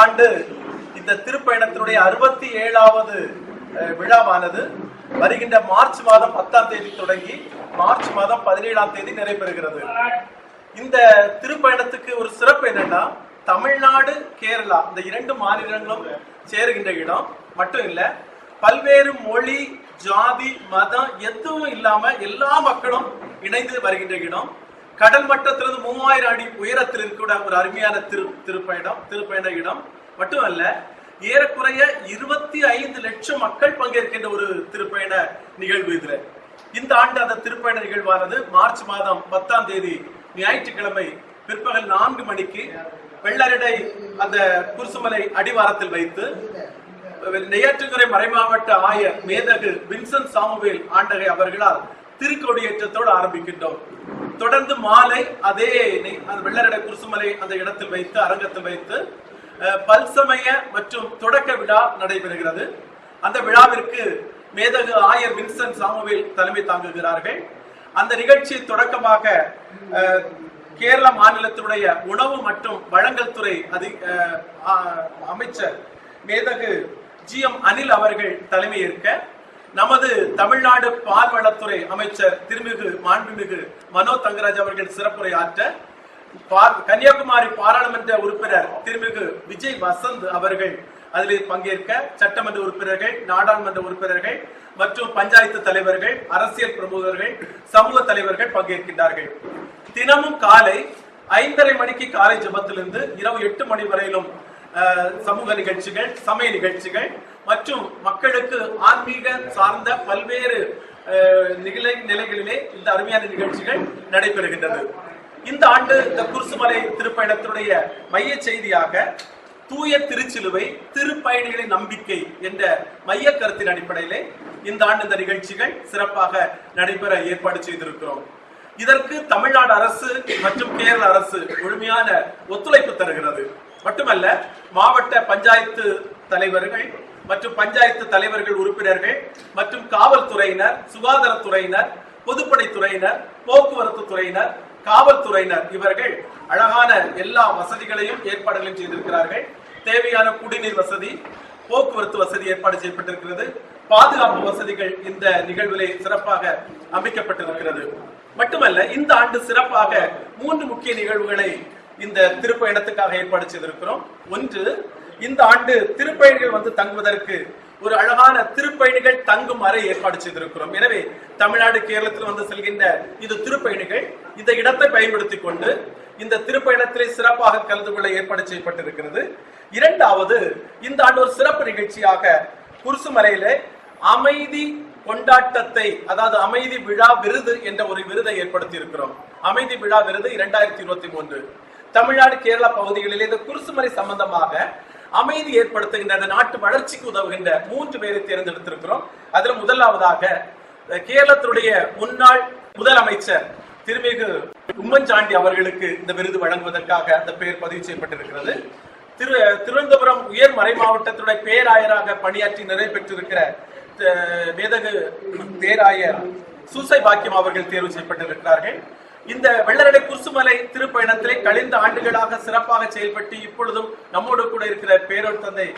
ஆண்டு இந்த திருப்பயணத்தினுடைய 67வது விழாவானது வருகின்ற மார்ச் மாதம் 10ஆம் தேதி தொடங்கி மார்ச் மாதம் 17ஆம் தேதி நிறைவேறுகிறது. இந்த திருப்பயணத்துக்கு ஒரு சிறப்பு என்னன்னா, தமிழ்நாடு கேரளா இந்த இரண்டு மாநிலங்களும் சேருகின்ற இடம் மட்டும் இல்ல, பல்வேறு மொழி ஜாதி மதம் எதுவும் இல்லாம எல்லா மக்களும் இணைந்து வருகின்ற இடம். கடல் மட்டத்திலிருந்து 3000 அடி உயரத்தில் இருக்கிற ஒரு அருமையான திருப்பயண இடம் மட்டுமல்ல, ஏறக்குறைய 25 லட்சம் மக்கள் பங்கேற்கின்ற ஒரு திருப்பயண நிகழ்வு. இதுல இந்த ஆண்டு அந்த திருப்பயண நிகழ்வானது மார்ச் மாதம் 10ஆம் தேதி ஞாயிற்றுக்கிழமை பிற்பகல் 4 மணிக்கு வெள்ளரடை அந்த குருசுமலை அடிவாரத்தில் வைத்து நெய்யாற்றுக்கரை மறைமாவட்ட ஆயர் மேதகு வின்சென்ட் சாமுவேல் ஆண்டகை அவர்களால் திருக்கொடியேற்றத்தோடு ஆரம்பிக்கின்றோம். தொடர்ந்து மாலை அதே வெள்ளரடை குருசுமலை அந்த இடத்தில் வைத்து அரங்கத்தில் வைத்து பல்சமய மற்றும் தொடக்க விழா நடைபெறுகிறது. அந்த விழாவிற்கு மேதகு ஆயர் வின்சென்ட் சாமுவேல் தலைமை தாங்குகிறார்கள். அந்த நிகழ்ச்சி தொடக்கமாக கேரள மாநிலத்தினுடைய உணவு மற்றும் வழங்கல் துறை அமைச்சர் மேதகு GM அனில் அவர்கள் தலைமை ஏற்க, நமது தமிழ்நாடு பால்வளத்துறை அமைச்சர் திருமிகு மாண்புமிகு மனோ தங்கராஜ் அவர்கள் சிறப்புரை ஆற்ற, கன்னியாகுமரி பாராளுமன்ற உறுப்பினர் திருமிகு விஜய் வசந்த் அவர்கள் அதில் பங்கேற்க, சட்டமன்ற உறுப்பினர்கள், நாடாளுமன்ற உறுப்பினர்கள் மற்றும் பஞ்சாயத்து தலைவர்கள், அரசியல் பிரமுகர்கள், சமூக தலைவர்கள் பங்கேற்கின்றார்கள். தினமும் காலை 5:30 மணிக்கு காலை ஜெபத்திலிருந்து இரவு 8 மணி வரையிலும் சமூக நிகழ்ச்சிகள், சமய நிகழ்ச்சிகள் மற்றும் மக்களுக்கு ஆன்மீக சார்ந்த பல்வேறு நிலைகளிலே இந்த அருமையான நிகழ்ச்சிகள் நடைபெறுகின்றது. இந்த ஆண்டு இந்த குருசுமலை திருப்பயணத்தினுடைய மைய செய்தியாக தூய திருச்சிலுவை திருப்பயணிகளின் நம்பிக்கை என்ற மைய கருத்தின் அடிப்படையிலே இந்த ஆண்டு இந்த நிகழ்ச்சிகள் சிறப்பாக நடைபெற ஏற்பாடு செய்திருக்கிறோம். இதற்கு தமிழ்நாடு அரசு மற்றும் கேரள அரசு முழுமையான ஒத்துழைப்பு தருகிறது. மட்டுமல்ல, மாவட்ட பஞ்சாயத்து தலைவர்கள் மற்றும் பஞ்சாயத்து தலைவர்கள் உறுப்பினர்கள் மற்றும் காவல்துறையினர், சுகாதாரத்துறையினர், பொதுப்படைத்துறையினர், போக்குவரத்து துறையினர், காவல்துறையினர் இவர்கள் அழகான எல்லா வசதிகளையும் ஏற்பாடுகளையும் செய்திருக்கிறார்கள். தேவையான குடிநீர் வசதி, போக்குவரத்து வசதி ஏற்பாடு செய்யப்பட்டிருக்கிறது. பாதுகாப்பு வசதிகள் இந்த நிகழ்விலே சிறப்பாக அமைக்கப்பட்டிருக்கிறது. மட்டுமல்ல, இந்த ஆண்டு சிறப்பாக 3 முக்கிய நிகழ்வுகளை இந்த திருப்பயணத்துக்காக ஏற்பாடு செய்திருக்கிறோம். ஒன்று, இந்த ஆண்டு திருப்பயணிகள் வந்து தங்குவதற்கு ஒரு அழகான திருப்பயணிகள் தங்கும் அறை ஏற்பாடு செய்திருக்கிறோம். எனவே தமிழ்நாடு கேரளத்தில் வந்து செல்கின்ற இந்த திருப்பயணிகள் இந்த இடத்தை பயன்படுத்திக் கொண்டு இந்த திருப்பயணத்திலே சிறப்பாக கலந்து கொள்ள ஏற்பாடு செய்யப்பட்டிருக்கிறது. இரண்டாவது, இந்த ஆண்டு ஒரு சிறப்பு நிகழ்ச்சியாக குருசுமலையிலே அமைதி கொண்டாட்டத்தை, அதாவது அமைதி விழா விருது என்ற ஒரு விருதை ஏற்படுத்தி இருக்கிறோம். அமைதி விழா விருது 2023 தமிழ்நாடு கேரளா பகுதிகளில் இந்த குருசுமலை சம்பந்தமாக அமைதி ஏற்படுத்துகின்ற நாட்டு வளர்ச்சிக்கு உதவுகின்ற 3 பேரை தேர்ந்தெடுத்திருக்கிறோம். அதுல முதலாவதாக கேரளத்தினுடைய முன்னாள் முதலமைச்சர் திருமிகு உம்மன்சாண்டி அவர்களுக்கு இந்த விருது வழங்குவதற்காக அந்த பெயர் பதிவு செய்யப்பட்டிருக்கிறது. திருவனந்தபுரம் உயர் மறை மாவட்டத்துடைய பேராயராக பணியாற்றி நிறைவு பெற்றிருக்கிற மேதகு பேராயர் சூசை பாக்கியம் அவர்கள் தேர்வு செய்யப்பட்டிருக்கிறார்கள். இந்த வெள்ளரடை குருசுமலை திருப்பயணத்திலே கழிந்த ஆண்டுகளாக சிறப்பாக செயல்பட்டு இப்பொழுதும் நம்மோடு கூட இருக்கிற பேரொரு தந்தை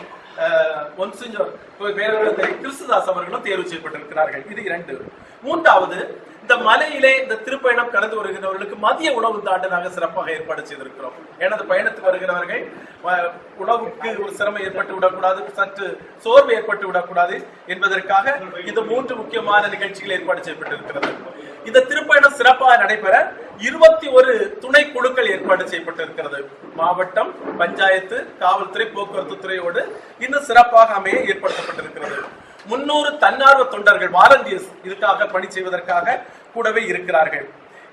கிறிஸ்துதாஸ் அவர்களும் தேர்வு செய்யப்பட்டிருக்கிறார்கள். இது 2. மூன்றாவது, இந்த மலையிலே இந்த திருப்பயணம் கடந்து வருகிறவர்களுக்கு மதிய உணவு இந்த ஆண்டு நாங்கள் சிறப்பாக ஏற்பாடு செய்திருக்கிறோம். எனது பயணத்துக்கு வருகிறவர்கள் உணவுக்கு ஒரு சிரமம் ஏற்பட்டு விடக்கூடாது, சற்று சோர்வு ஏற்பட்டு விடக்கூடாது என்பதற்காக இந்த 3 முக்கியமான நிகழ்ச்சிகள் ஏற்பாடு செய்யப்பட்டிருக்கிறது. இந்த திருப்பயணம் சிறப்பாக நடைபெற 21 துணை குழுக்கள் ஏற்பாடு செய்யப்பட்டிருக்கிறது. மாவட்டம், பஞ்சாயத்து, காவல்துறை, போக்குவரத்து துறையோடு இன்னும் சிறப்பாக அமைய ஏற்படுத்தப்பட்டிருக்கிறது. 300 தன்னார்வ தொண்டர்கள் வாலண்டியர்ஸ் இதுக்காக பணி செய்வதற்காக கூடவே இருக்கிறார்கள்.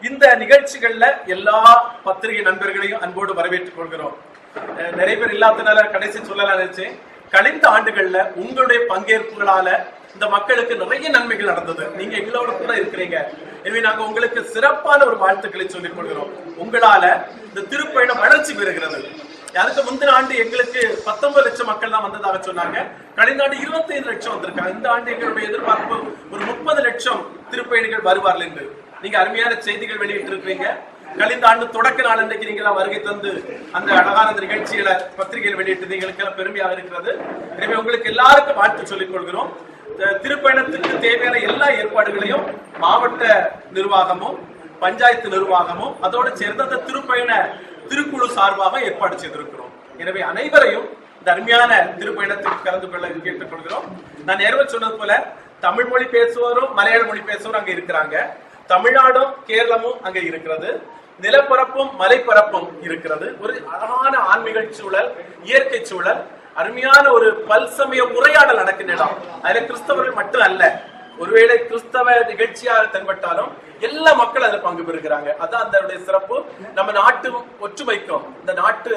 இந்த நிகழ்ச்சிகள்ல எல்லா பத்திரிகை நண்பர்களையும் அன்போடு வரவேற்றுக் கொள்கிறோம். நிறைய பேர் இல்லாதனால கடைசி சொல்லலாம் நினைச்சேன். கழிந்த ஆண்டுகள்ல உங்களுடைய பங்கேற்புகளால இந்த மக்களுக்கு நிறைய நன்மைகள் நடந்தது. நீங்க எங்களோட கூட இருக்கிறீங்க. எனவே நாங்க உங்களுக்கு சிறப்பான ஒரு வாழ்த்துக்களை சொல்லிக் கொள்கிறோம். உங்களால இந்த திருப்பயணம் வளர்ச்சி பெறுகிறது. அதுக்கு முந்தின ஆண்டு எங்களுக்கு 19 லட்சம் மக்கள் தான் வந்ததாக சொன்னாங்க. கழிந்த ஆண்டு 25 லட்சம் வந்திருக்காங்க. இந்த ஆண்டு எங்களுடைய எதிர்பார்ப்பு ஒரு 30 லட்சம் திருப்பயணிகள் வருவார்கள் என்று நீங்க அருமையான செய்திகள் வெளியிட்டு இருக்கிறீங்க. கழிந்த ஆண்டு தொடக்க நாள் அன்றைக்கு நீங்க வருகை தந்து அந்த அழகான நிகழ்ச்சியில பத்திரிகையில் வெளியிட்டு எங்களுக்கு பெருமையாக இருக்கிறது. எனவே உங்களுக்கு எல்லாருக்கும் வாழ்த்து சொல்லிக் கொள்கிறோம். திருப்பயணத்துக்கு தேவையான எல்லா ஏற்பாடுகளையும் மாவட்ட நிர்வாகமும் பஞ்சாயத்து நிர்வாகமும் அதோடு சேர்ந்த அந்த திருப்பயண திருக்குழு சார்பாக ஏற்பாடு செய்திருக்கிறோம். எனவே அனைவரையும் இந்த அருமையான திருப்பயணத்துக்கு கலந்து கொள்ள கேட்டுக் கொள்கிறோம். நான் நேர்வ சொன்னது போல தமிழ் மொழி பேசுவோரும் மலையாள மொழி பேசுவோரும் அங்க இருக்கிறாங்க. தமிழ்நாடும் கேரளமும் அங்க இருக்கிறது. நிலப்பரப்பும் மலைப்பரப்பும் இருக்கிறது. ஒரு அழகான ஆன்மீக சூழல், இயற்கை சூழல், அருமையான ஒரு பல்சமய உரையாடல் நடக்கின்ற இடம். அதுல கிறிஸ்தவர்கள் மட்டும் அல்ல, ஒருவேளை கிறிஸ்தவ நிகழ்ச்சியாக தென்பட்டாலும் எல்லா மக்களும் அதில் பங்கு பெறுகிறாங்க. அதான் அதனுடைய சிறப்பு. நம்ம நாட்டு ஒற்றுமைக்கும் இந்த நாட்டு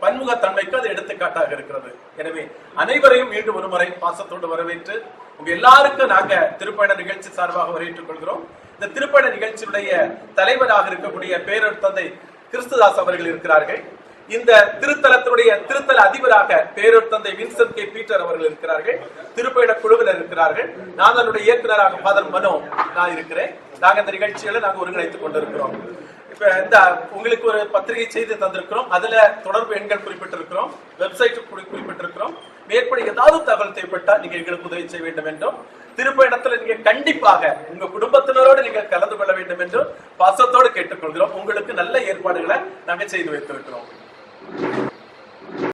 பன்முகத்தன்மைக்கும் அது எடுத்துக்காட்டாக இருக்கிறது. எனவே அனைவரையும் மீண்டும் ஒரு முறை பாசத்தோடு வரவேற்று உங்க எல்லாருக்கும் நாங்க திருப்பயண நிகழ்ச்சி சார்பாக வரவேற்றுக் கொள்கிறோம். இந்த திருப்பயண நிகழ்ச்சியுடைய தலைவராக இருக்கக்கூடிய பேரர் தந்தை கிறிஸ்துதாஸ் அவர்கள் இருக்கிறார்கள். இந்த திருத்தலத்தினுடைய திருத்தல அதிபராக பேரூர் தந்தை வின்சென்ட் கே பீட்டர் அவர்கள் இருக்கிறார்கள். திருப்பயண குழுவினர் இருக்கிறார்கள். நான் அதனுடைய இயக்குநராக ஃபாதர் மனோ நான் இருக்கிறேன். நாங்க இந்த நிகழ்ச்சிகளை நாங்க ஒருங்கிணைத்துக் கொண்டிருக்கிறோம். இப்ப இந்த உங்களுக்கு ஒரு பத்திரிகை செய்தி தந்திருக்கிறோம். அதுல தொடர்பு எண்கள் குறிப்பிட்டிருக்கிறோம், வெப்சைட் குறிப்பிட்டிருக்கிறோம். மேற்படி ஏதாவது தகவல் தேவைப்பட்டா நீங்க எங்களுக்கு உதவி செய்ய வேண்டும் என்றும், திருப்பயணத்துல நீங்க கண்டிப்பாக உங்க குடும்பத்தினரோடு நீங்கள் கலந்து கொள்ள வேண்டும் என்றும் பாசத்தோடு கேட்டுக்கொள்கிறோம். உங்களுக்கு நல்ல ஏற்பாடுகளை நாங்க செய்து வைத்திருக்கிறோம்.